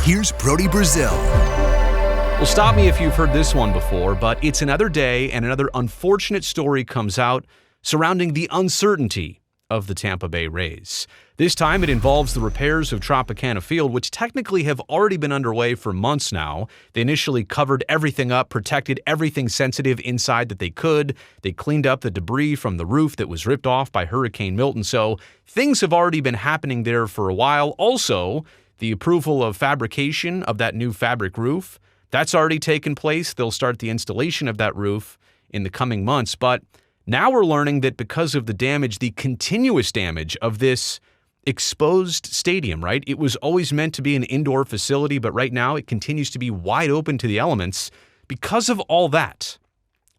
here's Brody Brazil. Well, stop me if you've heard this one before, but it's another day and another unfortunate story comes out surrounding the uncertainty of the Tampa Bay Rays. This time it involves the repairs of Tropicana Field, which technically have already been underway for months now. They initially covered everything up, protected everything sensitive inside that they could. They cleaned up the debris from the roof that was ripped off by Hurricane Milton. So things have already been happening there for a while. Also, the approval of fabrication of that new fabric roof, that's already taken place. They'll start the installation of that roof in the coming months. But now we're learning that because of the damage, the continuous damage of this exposed stadium, right? It was always meant to be an indoor facility, but right now it continues to be wide open to the elements. Because of all that,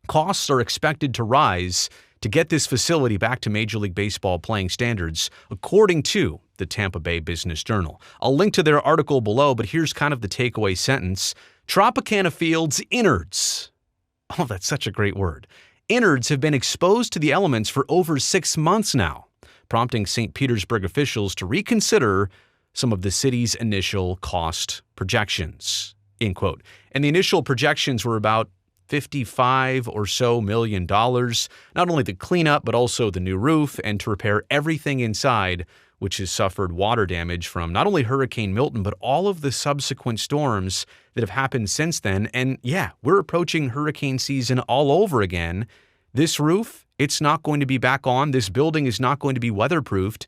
costs are expected to rise to get this facility back to Major League Baseball playing standards, according to the Tampa Bay Business Journal. I'll link to their article below, but here's kind of the takeaway sentence. Tropicana Field's innards. Oh, that's such a great word. Innards have been exposed to the elements for over 6 months now, prompting St. Petersburg officials to reconsider some of the city's initial cost projections, end quote. And the initial projections were about $55 or so million, not only the cleanup, but also the new roof and to repair everything inside, which has suffered water damage from not only Hurricane Milton, but all of the subsequent storms that have happened since then. And yeah, we're approaching hurricane season all over again. This roof, it's not going to be back on. This building is not going to be weatherproofed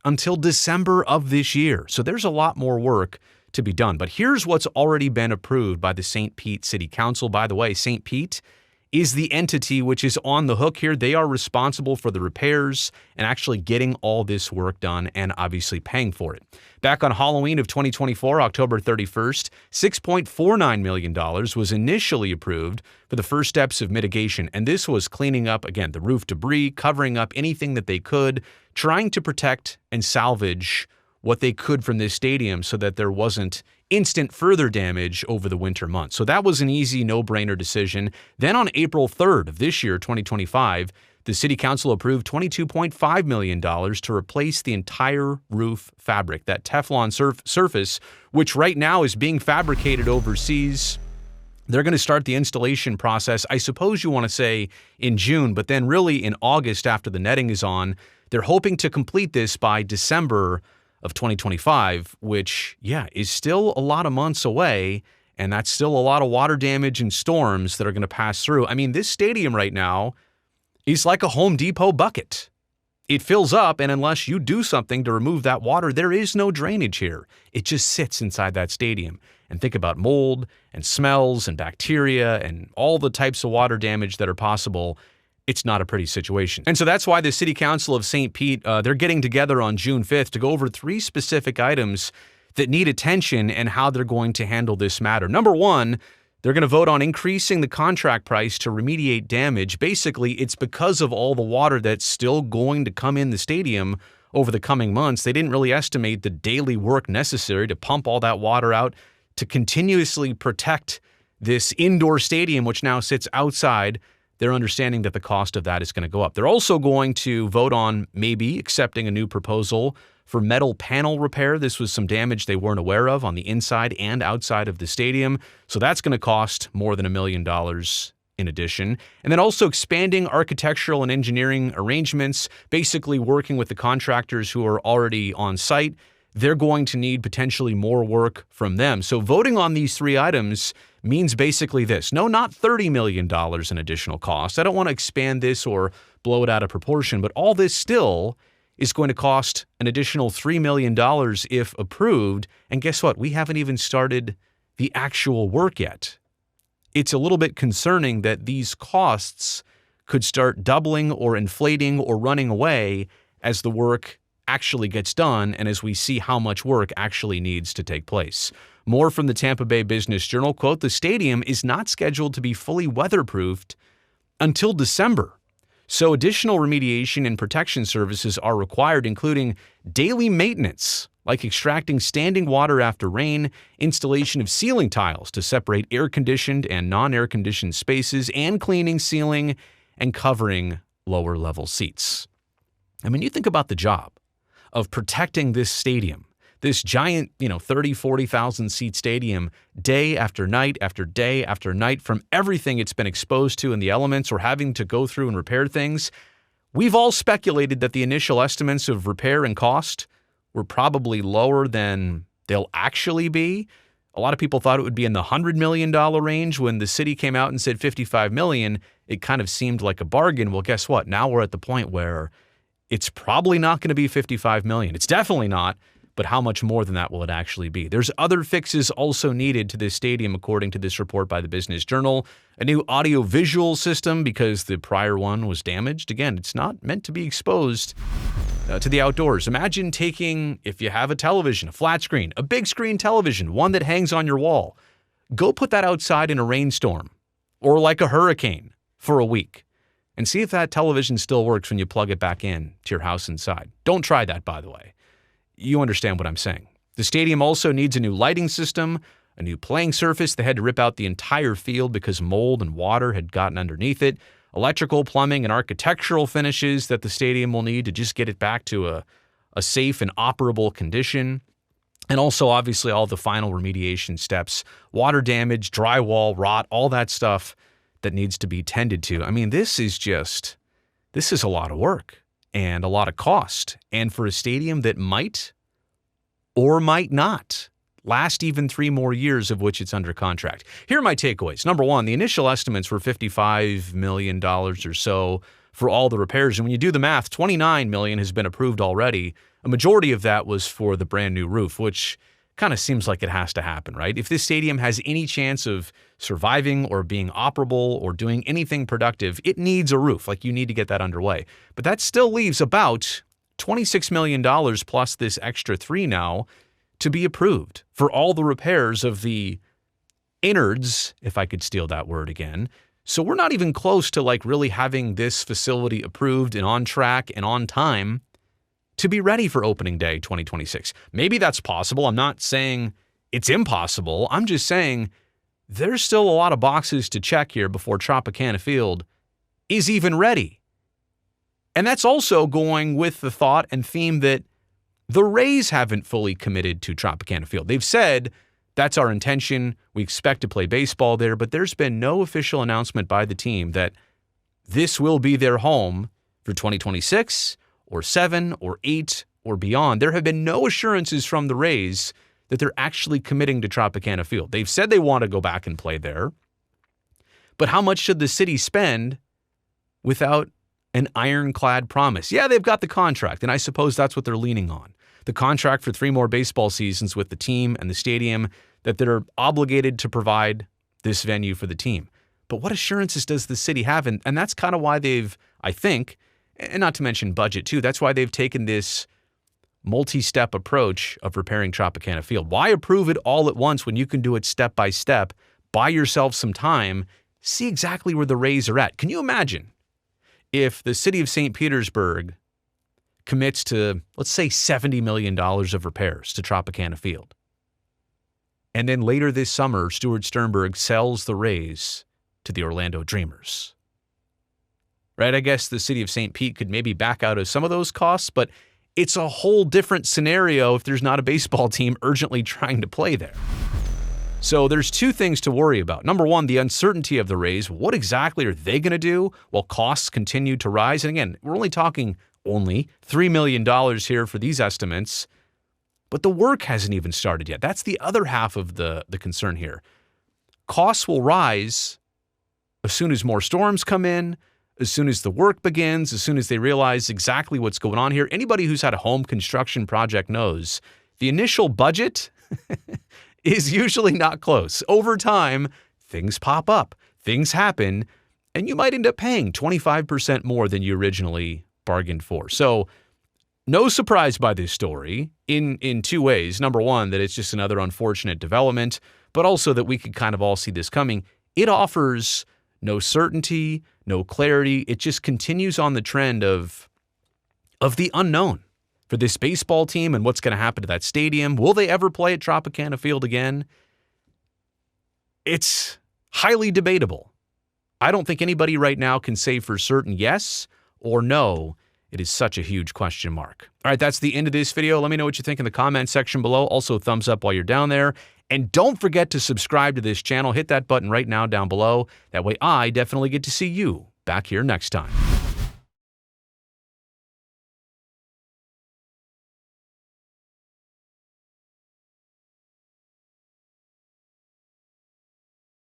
until December of this year. So there's a lot more work to be done. But here's what's already been approved by the St. Pete City Council. By the way, St. Pete is the entity which is on the hook here. They are responsible for the repairs and actually getting all this work done and obviously paying for it. Back on Halloween of 2024, October 31st, $6.49 million was initially approved for the first steps of mitigation. And this was cleaning up, again, the roof debris, covering up anything that they could, trying to protect and salvage what they could from this stadium so that there wasn't instant further damage over the winter months. So that was an easy, no-brainer decision. Then on April 3rd of this year, 2025, the City Council approved $22.5 million to replace the entire roof fabric, that Teflon surface, which right now is being fabricated overseas. They're going to start the installation process, I suppose you want to say in June, but then really in August after the netting is on. They're hoping to complete this by December of 2025, which, yeah, is still a lot of months away, and that's still a lot of water damage and storms that are going to pass through. I mean, this stadium right now is like a Home Depot bucket. It fills up, and unless you do something to remove that water, there is no drainage here. It just sits inside that stadium. And think about mold and smells and bacteria and all the types of water damage that are possible. It's not a pretty situation. And so that's why the City Council of St. Pete, they're getting together on June 5th to go over 3 specific items that need attention and how they're going to handle this matter. Number one, they're going to vote on increasing the contract price to remediate damage. Basically, it's because of all the water that's still going to come in the stadium over the coming months. They didn't really estimate the daily work necessary to pump all that water out to continuously protect this indoor stadium, which now sits outside. They're understanding that the cost of that is going to go up. They're also going to vote on maybe accepting a new proposal for metal panel repair. This was some damage they weren't aware of on the inside and outside of the stadium. So that's going to cost more than $1 million in addition. And then also expanding architectural and engineering arrangements, basically working with the contractors who are already on site. They're going to need potentially more work from them. So voting on these 3 items means basically this. No, not $30 million in additional costs. I don't want to expand this or blow it out of proportion, but all this still is going to cost an additional $3 million if approved. And guess what? We haven't even started the actual work yet. It's a little bit concerning that these costs could start doubling or inflating or running away as the work actually gets done and as we see how much work actually needs to take place. More from the Tampa Bay Business Journal, quote, the stadium is not scheduled to be fully weatherproofed until December. So additional remediation and protection services are required, including daily maintenance, like extracting standing water after rain, installation of ceiling tiles to separate air-conditioned and non-air-conditioned spaces, and cleaning, sealing, and covering lower-level seats. I mean, you think about the job of protecting this stadium This giant, 30, 40,000 seat stadium, day after night after day after night, from everything it's been exposed to in the elements or having to go through and repair things. We've all speculated that the initial estimates of repair and cost were probably lower than they'll actually be. A lot of people thought it would be in the $100 million range. When the city came out and said $55 million, it kind of seemed like a bargain. Well, guess what? Now we're at the point where it's probably not going to be $55 million. It's definitely not. But how much more than that will it actually be? There's other fixes also needed to this stadium, according to this report by the Business Journal. A new audio-visual system because the prior one was damaged. Again, it's not meant to be exposed to the outdoors. Imagine taking, if you have a television, a flat screen, a big screen television, one that hangs on your wall. Go put that outside in a rainstorm or like a hurricane for a week and see if that television still works when you plug it back in to your house inside. Don't try that, by the way. You understand what I'm saying. The stadium also needs a new lighting system, a new playing surface. They had to rip out the entire field because mold and water had gotten underneath it. Electrical, plumbing, and architectural finishes that the stadium will need to just get it back to a safe and operable condition. And also, obviously, all the final remediation steps, water damage, drywall, rot, all that stuff that needs to be tended to. I mean, this is a lot of work and a lot of cost. And for a stadium that might or might not last even 3 more years of which it's under contract. Here are my takeaways. Number one, the initial estimates were $55 million or so for all the repairs. And when you do the math, $29 million has been approved already. A majority of that was for the brand new roof, which kind of seems like it has to happen, right? If this stadium has any chance of surviving or being operable or doing anything productive, it needs a roof. Like, you need to get that underway. But that still leaves about $26 million plus this extra 3 now to be approved for all the repairs of the innards, if I could steal that word again. So we're not even close to really having this facility approved and on track and on time to be ready for opening day 2026. Maybe that's possible. I'm not saying it's impossible. I'm just saying there's still a lot of boxes to check here before Tropicana Field is even ready. And that's also going with the thought and theme that the Rays haven't fully committed to Tropicana Field. They've said that's our intention. We expect to play baseball there, but there's been no official announcement by the team that this will be their home for 2026 or 7 or 8 or beyond. There have been no assurances from the Rays that they're actually committing to Tropicana Field. They've said they want to go back and play there, but how much should the city spend without an ironclad promise? Yeah, they've got the contract, and I suppose that's what they're leaning on. The contract for 3 more baseball seasons with the team and the stadium, that they're obligated to provide this venue for the team. But what assurances does the city have? And that's kind of why they've, I think, and not to mention budget too, that's why they've taken this multi-step approach of repairing Tropicana Field. Why approve it all at once when you can do it step by step? Buy yourself some time, see exactly where the Rays are at. Can you imagine if the city of St. Petersburg commits to, let's say, $70 million of repairs to Tropicana Field, and then later this summer, Stuart Sternberg sells the Rays to the Orlando Dreamers? Right? I guess the city of St. Pete could maybe back out of some of those costs, but it's a whole different scenario if there's not a baseball team urgently trying to play there. So there's 2 things to worry about. Number one, the uncertainty of the Rays. What exactly are they going to do while costs continue to rise? And again, we're only talking $3 million here for these estimates, but the work hasn't even started yet. That's the other half of the concern here. Costs will rise as soon as more storms come in, as soon as the work begins, as soon as they realize exactly what's going on here. Anybody who's had a home construction project knows the initial budget is usually not close. Over time, things pop up, things happen, and you might end up paying 25% more than you originally bargained for. So no surprise by this story in 2 ways. Number one, that it's just another unfortunate development, but also that we could kind of all see this coming. It offers no certainty, no clarity. It just continues on the trend of the unknown for this baseball team and what's going to happen to that stadium. Will they ever play at Tropicana Field again? It's highly debatable. I don't think anybody right now can say for certain yes or no. It is such a huge question mark. All right, that's the end of this video. Let me know what you think in the comment section below. Also, thumbs up while you're down there. And don't forget to subscribe to this channel. Hit that button right now down below. That way I definitely get to see you back here next time.